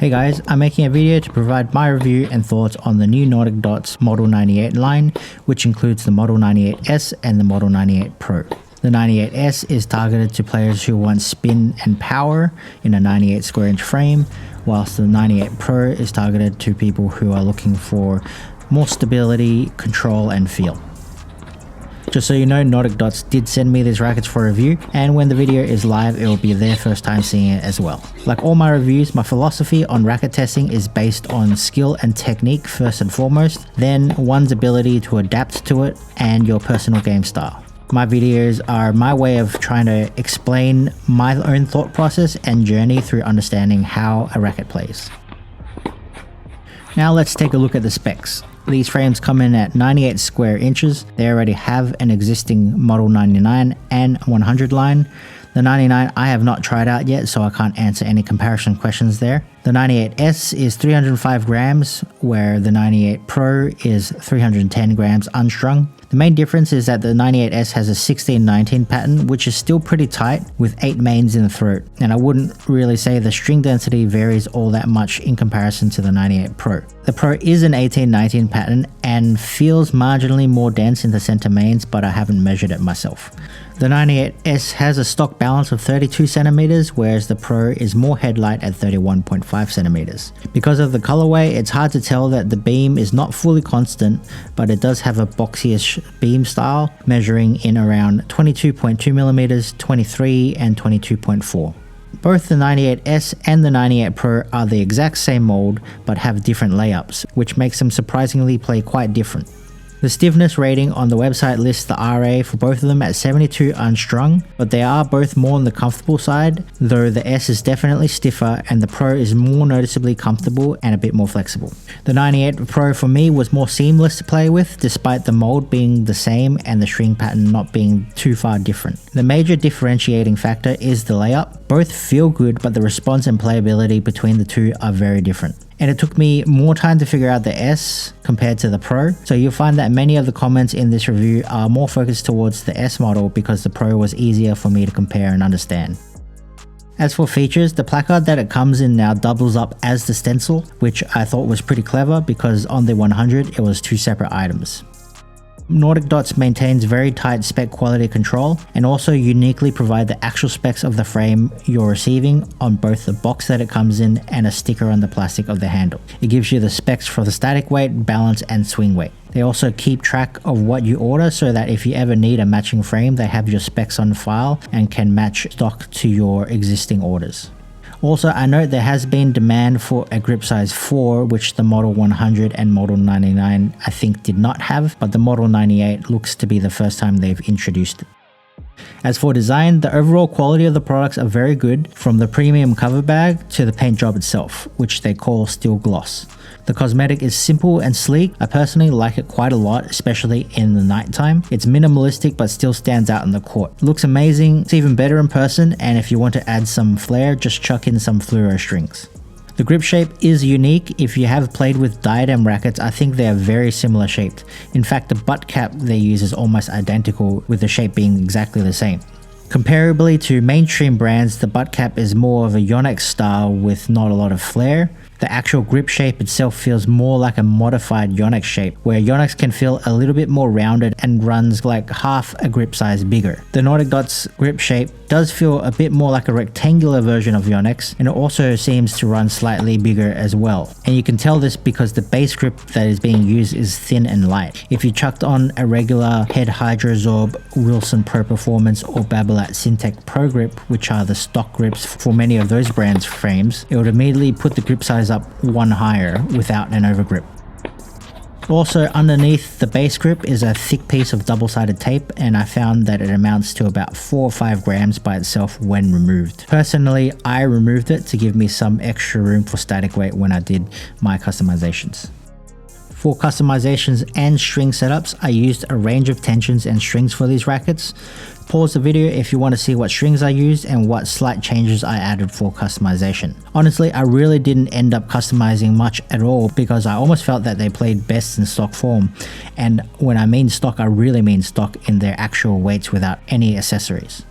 Hey guys, I'm making a video to provide my review and thoughts on the new Nordicdots Model 98 line, which includes the Model 98S and the Model 98 Pro. The 98S is targeted to players who want spin and power in a 98 square inch frame, whilst the 98 Pro is targeted to people who are looking for more stability, control and feel. Just so you know, Nordicdots did send me these rackets for review, and when the video is live it will be their first time seeing it as well. Like all my reviews, my philosophy on racket testing is based on skill and technique first and foremost, then one's ability to adapt to it and your personal game style. My videos are my way of trying to explain my own thought process and journey through understanding how a racket plays. Now let's take a look at the specs. These frames come in at 98 square inches. They already have an existing Model 99 and 100 line. The 99 I have not tried out yet, so I can't answer any comparison questions there. The 98S is 305 grams, where the 98 Pro is 310 grams unstrung. The main difference is that the 98S has a 16-19 pattern, which is still pretty tight with 8 mains in the throat, and I wouldn't really say the string density varies all that much in comparison to the 98 Pro. The Pro is an 18-19 pattern and feels marginally more dense in the center mains, but I haven't measured it myself. The 98S has a stock balance of 32 centimeters, whereas the Pro is more headlight at 31.5 centimeters. Because of the colorway, it's hard to tell that the beam is not fully constant, but it does have a boxyish beam style, measuring in around 22.2 millimeters, 23 and 22.4. Both the 98S and the 98 Pro are the exact same mold, but have different layups, which makes them surprisingly play quite different. The stiffness rating on the website lists the RA for both of them at 72 unstrung, but they are both more on the comfortable side, though the S is definitely stiffer and the Pro is more noticeably comfortable and a bit more flexible. The 98 Pro for me was more seamless to play with, despite the mold being the same and the string pattern not being too far different. The major differentiating factor is the layup. Both feel good, but the response and playability between the two are very different. And it took me more time to figure out the S compared to the Pro, so you'll find that many of the comments in this review are more focused towards the S model because the Pro was easier for me to compare and understand. As for features, the placard that it comes in now doubles up as the stencil, which I thought was pretty clever because on the 100 it was 2 separate items. Nordicdots maintains very tight spec quality control and also uniquely provide the actual specs of the frame you're receiving on both the box that it comes in and a sticker on the plastic of the handle. It gives you the specs for the static weight, balance and swing weight. They also keep track of what you order so that if you ever need a matching frame, they have your specs on file and can match stock to your existing orders. Also, I note there has been demand for a grip size 4, which the Model 100 and Model 99 I think did not have, but the Model 98 looks to be the first time they've introduced it. As for design, the overall quality of the products are very good, from the premium cover bag to the paint job itself, which they call steel gloss. The cosmetic is simple and sleek. I personally like it quite a lot, especially in the nighttime. It's minimalistic but still stands out in the court. It looks amazing, it's even better in person, and if you want to add some flair, just chuck in some fluoro strings. The grip shape is unique. If you have played with diadem rackets, I think they are very similar shaped. In fact, the butt cap they use is almost identical, with the shape being exactly the same. Comparably to mainstream brands, the butt cap is more of a Yonex style with not a lot of flair. The actual grip shape itself feels more like a modified Yonex shape, where Yonex can feel a little bit more rounded and runs like half a grip size bigger. The Nordicdots grip shape does feel a bit more like a rectangular version of Yonex, and it also seems to run slightly bigger as well. And you can tell this because the base grip that is being used is thin and light. If you chucked on a regular Head Hydrozorb, Wilson Pro Performance or Babolat Syntec Pro Grip, which are the stock grips for many of those brands' frames, it would immediately put the grip size up one higher without an overgrip. Also, underneath the base grip is a thick piece of double-sided tape, and I found that it amounts to about 4 or 5 grams by itself when removed. Personally, I removed it to give me some extra room for static weight when I did my customizations. For customizations and string setups, I used a range of tensions and strings for these rackets. Pause the video if you want to see what strings I used and what slight changes I added for customization. Honestly, I really didn't end up customizing much at all because I almost felt that they played best in stock form. And when I mean stock, I really mean stock in their actual weights without any accessories.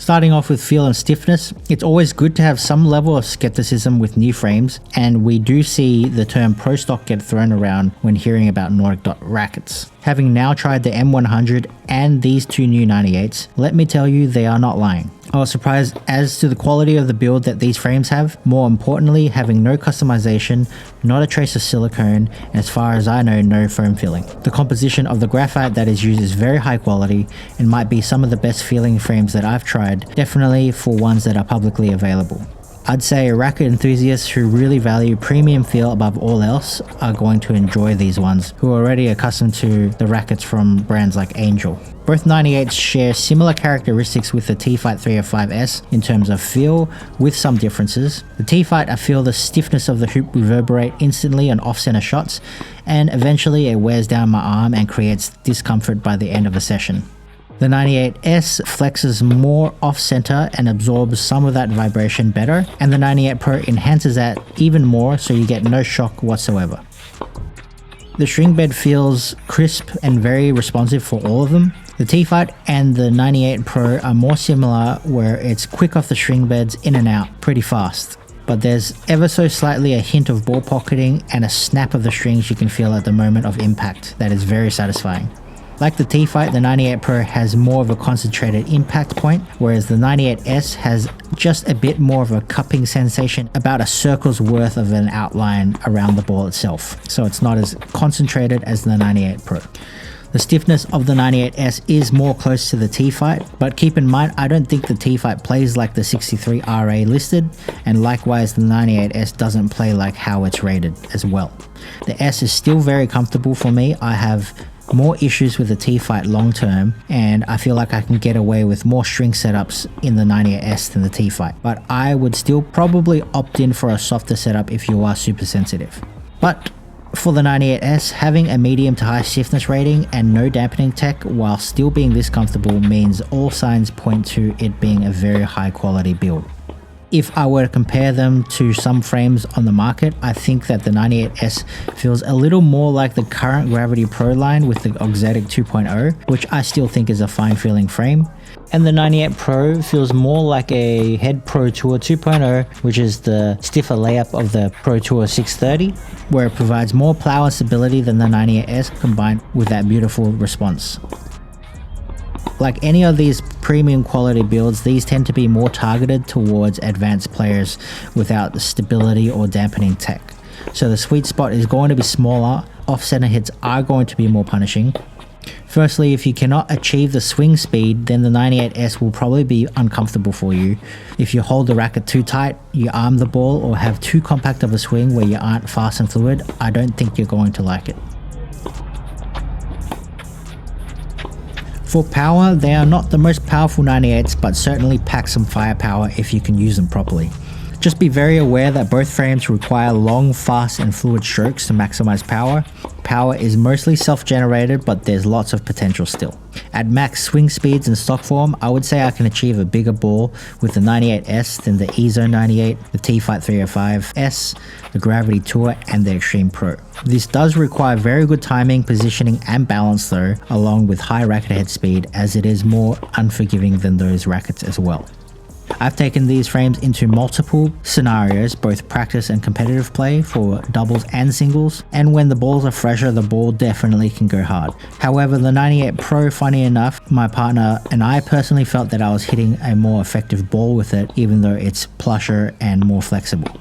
Starting off with feel and stiffness, it's always good to have some level of skepticism with new frames, and we do see the term pro stock get thrown around when hearing about Nordic Dot rackets. Having now tried the M100 and these two new 98s, let me tell you they are not lying. I was surprised as to the quality of the build that these frames have, more importantly having no customization, not a trace of silicone, and as far as I know, no foam filling. The composition of the graphite that is used is very high quality and might be some of the best feeling frames that I've tried, definitely for ones that are publicly available. I'd say racket enthusiasts who really value premium feel above all else are going to enjoy these ones, who are already accustomed to the rackets from brands like Angel. Both 98s share similar characteristics with the T-Fight 305S in terms of feel, with some differences. The T-Fight, I feel the stiffness of the hoop reverberate instantly on off-center shots, and eventually it wears down my arm and creates discomfort by the end of a session. The 98S flexes more off-center and absorbs some of that vibration better, and the 98 Pro enhances that even more so you get no shock whatsoever. The string bed feels crisp and very responsive for all of them. The T-Fight and the 98 Pro are more similar, where it's quick off the string beds in and out pretty fast. But there's ever so slightly a hint of ball pocketing and a snap of the strings you can feel at the moment of impact that is very satisfying. Like the T-Fight, the 98 Pro has more of a concentrated impact point, whereas the 98S has just a bit more of a cupping sensation, about a circle's worth of an outline around the ball itself, so it's not as concentrated as the 98 Pro. The stiffness of the 98S is more close to the T-Fight, but keep in mind I don't think the T-Fight plays like the 63RA listed, and likewise the 98S doesn't play like how it's rated as well. The S is still very comfortable for me. I have more issues with the T-Fight long term, and I feel like I can get away with more string setups in the 98S than the T-Fight, but I would still probably opt in for a softer setup if you are super sensitive. But for the 98S, having a medium to high stiffness rating and no dampening tech while still being this comfortable means all signs point to it being a very high quality build. If I were to compare them to some frames on the market, I think that the 98S feels a little more like the current Gravity Pro line with the Auxetic 2.0, which I still think is a fine feeling frame. And the 98 Pro feels more like a Head Pro Tour 2.0, which is the stiffer layup of the Pro Tour 630, where it provides more plow and stability than the 98S combined with that beautiful response. Like any of these premium quality builds, these tend to be more targeted towards advanced players without stability or dampening tech. So the sweet spot is going to be smaller, off-center hits are going to be more punishing. Firstly, if you cannot achieve the swing speed, then the 98S will probably be uncomfortable for you. If you hold the racket too tight, you arm the ball, or have too compact of a swing where you aren't fast and fluid, I don't think you're going to like it. For power, they are not the most powerful 98s, but certainly pack some firepower if you can use them properly. Just be very aware that both frames require long, fast and fluid strokes to maximize power. Power is mostly self-generated, but there's lots of potential still. At max swing speeds and stock form, I would say I can achieve a bigger ball with the 98S than the EZO 98, the T-Fight 305S, the Gravity Tour and the Extreme Pro. This does require very good timing, positioning and balance though, along with high racket head speed, as it is more unforgiving than those rackets as well. I've taken these frames into multiple scenarios, both practice and competitive play for doubles and singles, and when the balls are fresher, the ball definitely can go hard. However, the 98 Pro, funny enough, my partner and I personally felt that I was hitting a more effective ball with it, even though it's plusher and more flexible.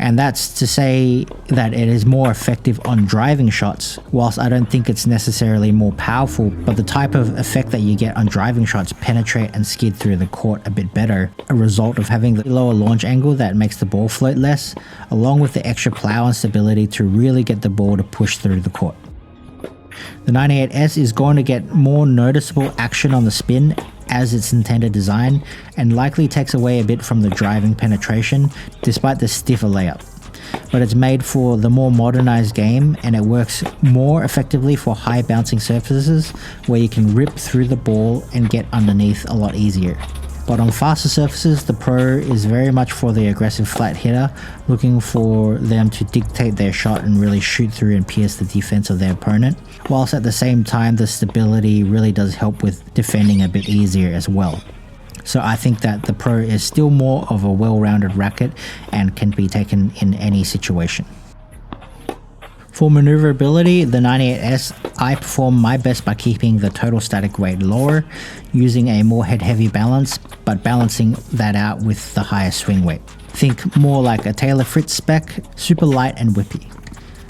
And that's to say that it is more effective on driving shots, whilst I don't think it's necessarily more powerful, but the type of effect that you get on driving shots penetrate and skid through the court a bit better, a result of having the lower launch angle that makes the ball float less, along with the extra plow and stability to really get the ball to push through the court. The 98S is going to get more noticeable action on the spin as its intended design, and likely takes away a bit from the driving penetration despite the stiffer layup. But it's made for the more modernized game, and it works more effectively for high bouncing surfaces where you can rip through the ball and get underneath a lot easier. But on faster surfaces, the Pro is very much for the aggressive flat hitter, looking for them to dictate their shot and really shoot through and pierce the defense of their opponent, whilst at the same time the stability really does help with defending a bit easier as well. So I think that the Pro is still more of a well-rounded racket and can be taken in any situation. For maneuverability, the 98S, I perform my best by keeping the total static weight lower, using a more head-heavy balance, but balancing that out with the higher swing weight. Think more like a Taylor Fritz spec, super light and whippy.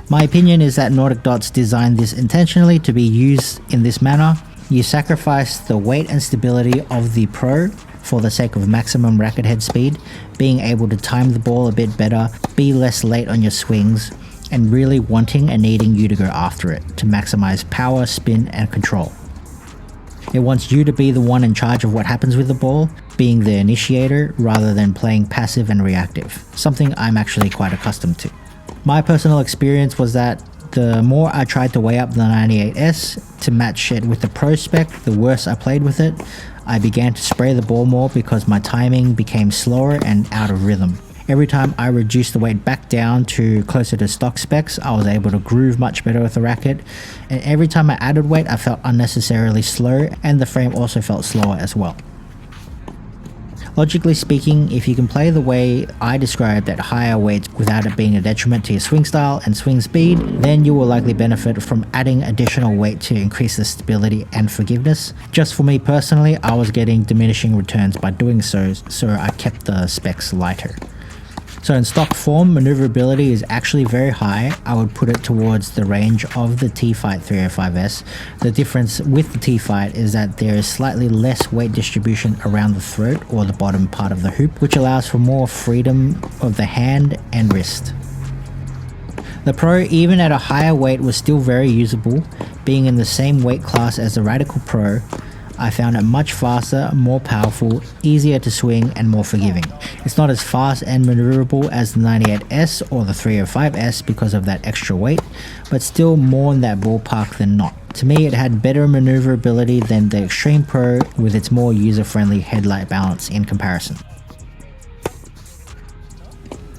My opinion is that Nordicdots designed this intentionally to be used in this manner. You sacrifice the weight and stability of the Pro for the sake of maximum racket head speed, being able to time the ball a bit better, be less late on your swings, and really wanting and needing you to go after it to maximize power, spin, and control. It wants you to be the one in charge of what happens with the ball, being the initiator rather than playing passive and reactive, something I'm actually quite accustomed to. My personal experience was that the more I tried to weigh up the 98S to match it with the Pro spec, the worse I played with it. I began to spray the ball more because my timing became slower and out of rhythm. Every time I reduced the weight back down to closer to stock specs, I was able to groove much better with the racket. And every time I added weight, I felt unnecessarily slow, and the frame also felt slower as well. Logically speaking, if you can play the way I described at higher weights without it being a detriment to your swing style and swing speed, then you will likely benefit from adding additional weight to increase the stability and forgiveness. Just for me personally, I was getting diminishing returns by doing so I kept the specs lighter. So in stock form, maneuverability is actually very high. I would put it towards the range of the T-Fight 305S. The difference with the T-Fight is that there is slightly less weight distribution around the throat or the bottom part of the hoop, which allows for more freedom of the hand and wrist. The Pro, even at a higher weight, was still very usable. Being in the same weight class as the Radical Pro, I found it much faster, more powerful, easier to swing, and more forgiving. It's not as fast and maneuverable as the 98S or the 305S because of that extra weight, but still more in that ballpark than not. To me, it had better maneuverability than the Extreme Pro with its more user-friendly headlight balance in comparison.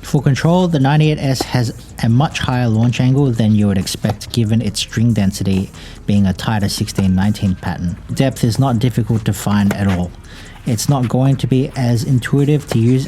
For control, the 98S has a much higher launch angle than you would expect given its string density being a tighter 16-19 pattern. Depth is not difficult to find at all. It's not going to be as intuitive to use.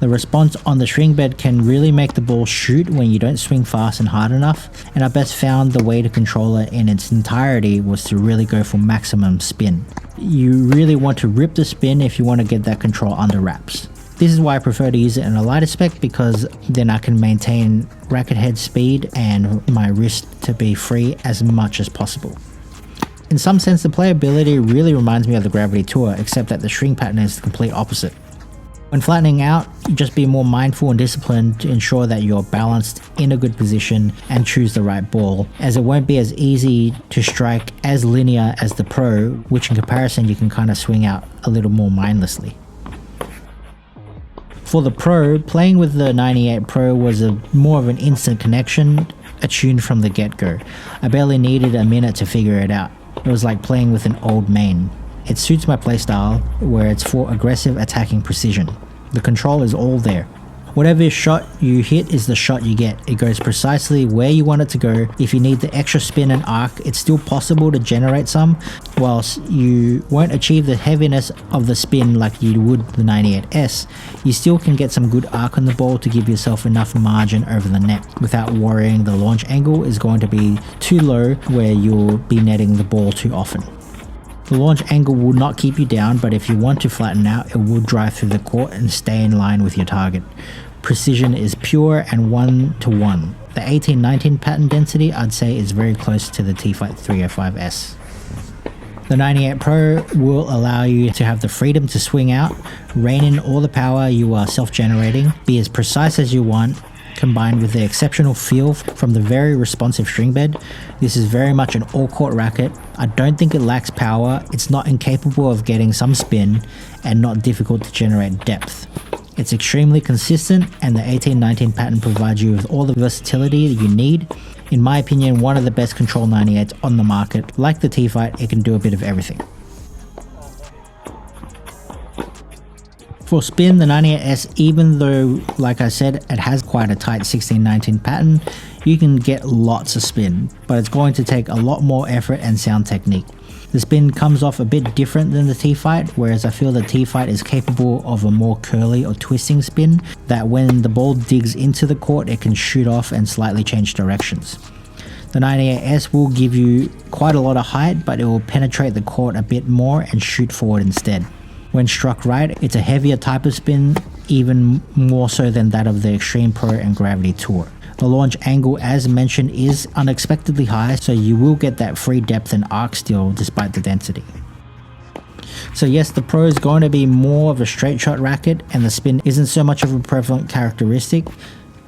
The response on the string bed can really make the ball shoot when you don't swing fast and hard enough, and I best found the way to control it in its entirety was to really go for maximum spin. You really want to rip the spin if you want to get that control under wraps. This is why I prefer to use it in a lighter spec, because then I can maintain racket head speed and my wrist to be free as much as possible. In some sense, the playability really reminds me of the Gravity Tour, except that the string pattern is the complete opposite. When flattening out, you just be more mindful and disciplined to ensure that you're balanced in a good position and choose the right ball, as it won't be as easy to strike as linear as the Pro, which in comparison you can kind of swing out a little more mindlessly. For the Pro, playing with the 98 Pro was more of an instant connection, attuned from the get-go. I barely needed a minute to figure it out. It was like playing with an old main. It suits my playstyle, where it's for aggressive attacking precision. The control is all there. Whatever shot you hit is the shot you get. It goes precisely where you want it to go. If you need the extra spin and arc, it's still possible to generate some, whilst you won't achieve the heaviness of the spin like you would the 98S, you still can get some good arc on the ball to give yourself enough margin over the net without worrying the launch angle is going to be too low where you'll be netting the ball too often. The launch angle will not keep you down, but if you want to flatten out, it will drive through the court and stay in line with your target. Precision is pure and 1-to-1. The 18-19 pattern density I'd say is very close to the T-Fight 305S. The 98 Pro will allow you to have the freedom to swing out, rein in all the power you are self-generating, be as precise as you want, combined with the exceptional feel from the very responsive string bed. This is very much an all-court racket. I don't think it lacks power, it's not incapable of getting some spin, and not difficult to generate depth. It's extremely consistent, and the 18-19 pattern provides you with all the versatility that you need. In my opinion, one of the best control 98s on the market. Like the T-Fight, it can do a bit of everything. For spin, the 98S, even though, like I said, it has quite a tight 16-19 pattern, you can get lots of spin, but it's going to take a lot more effort and sound technique. The spin comes off a bit different than the T-Fight, whereas I feel the T-Fight is capable of a more curly or twisting spin that when the ball digs into the court it can shoot off and slightly change directions. The 98S will give you quite a lot of height, but it will penetrate the court a bit more and shoot forward instead. When struck right, it's a heavier type of spin, even more so than that of the Extreme Pro and Gravity Tour. The launch angle, as mentioned, is unexpectedly high, so you will get that free depth and arc still despite the density. So yes, the Pro is going to be more of a straight shot racket and the spin isn't so much of a prevalent characteristic,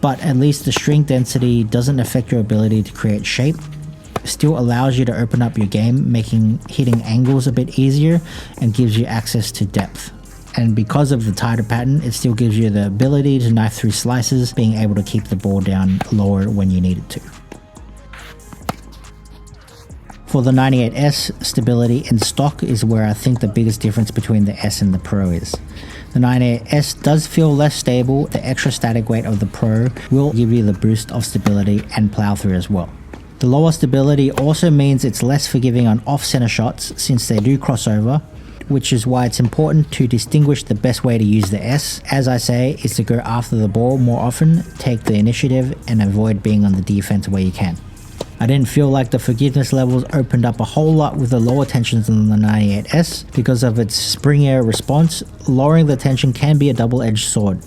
but at least the string density doesn't affect your ability to create shape. It still allows you to open up your game, making hitting angles a bit easier and gives you access to depth. And because of the tighter pattern, it still gives you the ability to knife through slices, being able to keep the ball down lower when you need it to. For the 98S, stability in stock is where I think the biggest difference between the S and the Pro is. The 98S does feel less stable. The extra static weight of the Pro will give you the boost of stability and plow through as well. The lower stability also means it's less forgiving on off-center shots since they do cross over, which is why it's important to distinguish the best way to use the S, as I say, is to go after the ball more often, take the initiative, and avoid being on the defense where you can. I didn't feel like the forgiveness levels opened up a whole lot with the lower tensions on the 98S because of its springier response. Lowering the tension can be a double-edged sword.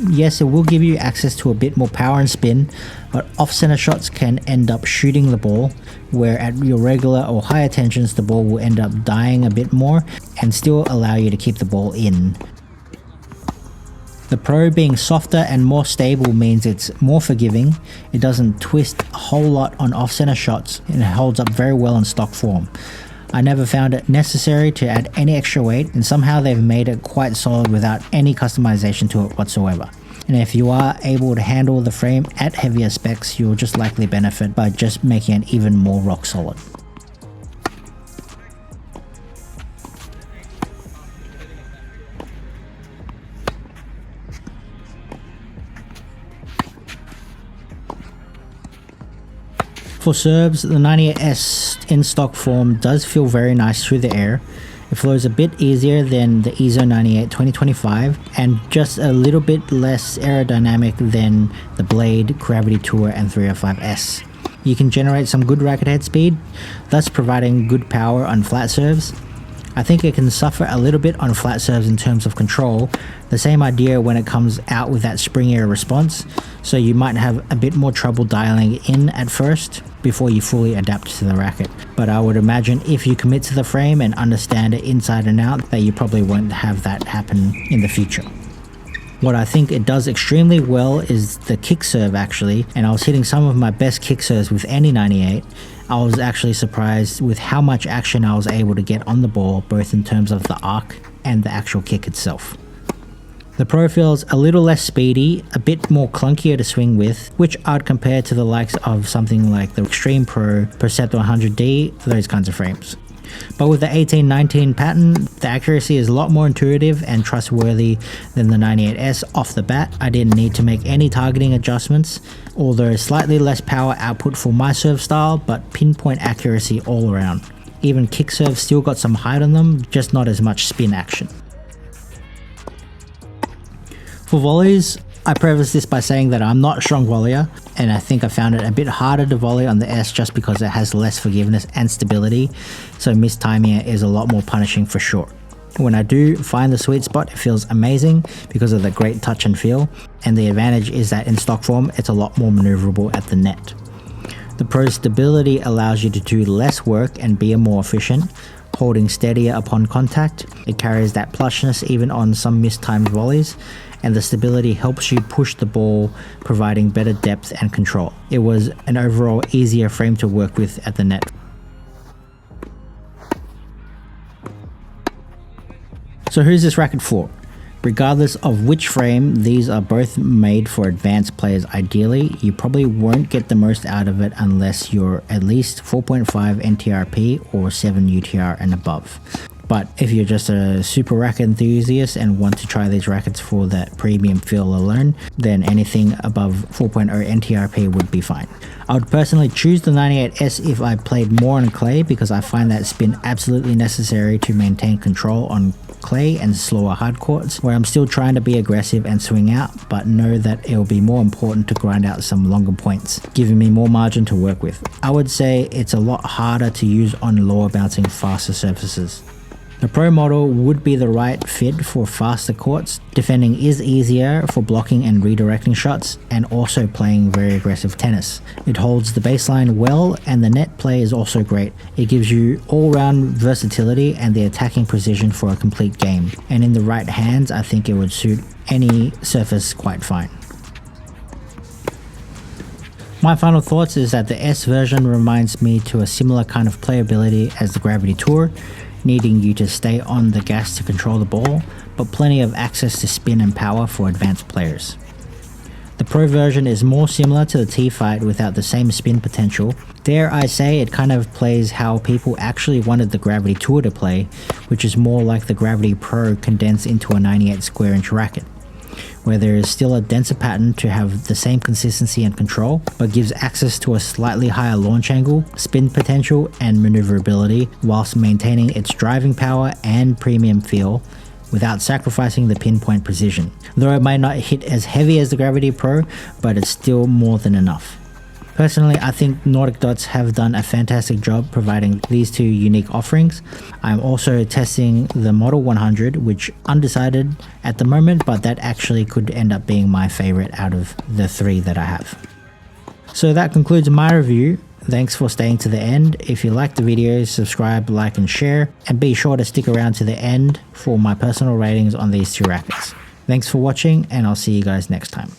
Yes, it will give you access to a bit more power and spin, but off-center shots can end up shooting the ball, where at your regular or higher tensions the ball will end up dying a bit more and still allow you to keep the ball in. The Pro being softer and more stable means it's more forgiving, it doesn't twist a whole lot on off-center shots, and it holds up very well in stock form. I never found it necessary to add any extra weight, and somehow they've made it quite solid without any customization to it whatsoever. And if you are able to handle the frame at heavier specs, you'll just likely benefit by just making it even more rock solid. For serves, the 98S in stock form does feel very nice through the air. It flows a bit easier than the EZO 98 2025 and just a little bit less aerodynamic than the Blade, Gravity Tour and 305S. You can generate some good racket head speed, thus providing good power on flat serves. I think it can suffer a little bit on flat serves in terms of control, the same idea when it comes out with that springier response, so you might have a bit more trouble dialing in at first before you fully adapt to the racket. But I would imagine if you commit to the frame and understand it inside and out, that you probably won't have that happen in the future. What I think it does extremely well is the kick serve actually, and I was hitting some of my best kick serves with any 98. I was actually surprised with how much action I was able to get on the ball, both in terms of the arc and the actual kick itself. The Pro feels a little less speedy, a bit more clunkier to swing with, which I'd compare to the likes of something like the Extreme Pro, Perceptor 100D, those kinds of frames. But with the 1819 pattern, the accuracy is a lot more intuitive and trustworthy than the 98S off the bat. I didn't need to make any targeting adjustments, although slightly less power output for my serve style, but pinpoint accuracy all around. Even kick serves still got some height on them, just not as much spin action. For volleys, I preface this by saying that I'm not a strong volleyer, and I think I found it a bit harder to volley on the S just because it has less forgiveness and stability, so mistiming it is a lot more punishing for sure. When I do find the sweet spot, it feels amazing because of the great touch and feel, and the advantage is that in stock form, it's a lot more maneuverable at the net. The Pro stability allows you to do less work and be more efficient, holding steadier upon contact. It carries that plushness even on some mistimed volleys, and the stability helps you push the ball, providing better depth and control. It was an overall easier frame to work with at the net. So who's this racket for? Regardless of which frame, these are both made for advanced players ideally. You probably won't get the most out of it unless you're at least 4.5 NTRP or 7 UTR and above. But if you're just a super racket enthusiast and want to try these rackets for that premium feel alone, then anything above 4.0 NTRP would be fine. I would personally choose the 98S if I played more on clay, because I find that spin absolutely necessary to maintain control on clay and slower hard courts, where I'm still trying to be aggressive and swing out, but know that it will be more important to grind out some longer points, giving me more margin to work with. I would say it's a lot harder to use on lower bouncing faster surfaces. The Pro model would be the right fit for faster courts. Defending is easier for blocking and redirecting shots, and also playing very aggressive tennis. It holds the baseline well, and the net play is also great. It gives you all-round versatility and the attacking precision for a complete game. And in the right hands, I think it would suit any surface quite fine. My final thoughts is that the S version reminds me to a similar kind of playability as the Gravity Tour, needing you to stay on the gas to control the ball, but plenty of access to spin and power for advanced players. The Pro version is more similar to the T-Fight without the same spin potential. Dare I say, it kind of plays how people actually wanted the Gravity Tour to play, which is more like the Gravity Pro condensed into a 98 square inch racket, where there is still a denser pattern to have the same consistency and control, but gives access to a slightly higher launch angle, spin potential, and maneuverability, whilst maintaining its driving power and premium feel without sacrificing the pinpoint precision. Though it might not hit as heavy as the Gravity Pro, but it's still more than enough. Personally, I think Nordicdots have done a fantastic job providing these two unique offerings. I'm also testing the Model 100, which undecided at the moment, but that actually could end up being my favorite out of the three that I have. So that concludes my review. Thanks for staying to the end. If you liked the video, subscribe, like and share, and be sure to stick around to the end for my personal ratings on these two rackets. Thanks for watching, and I'll see you guys next time.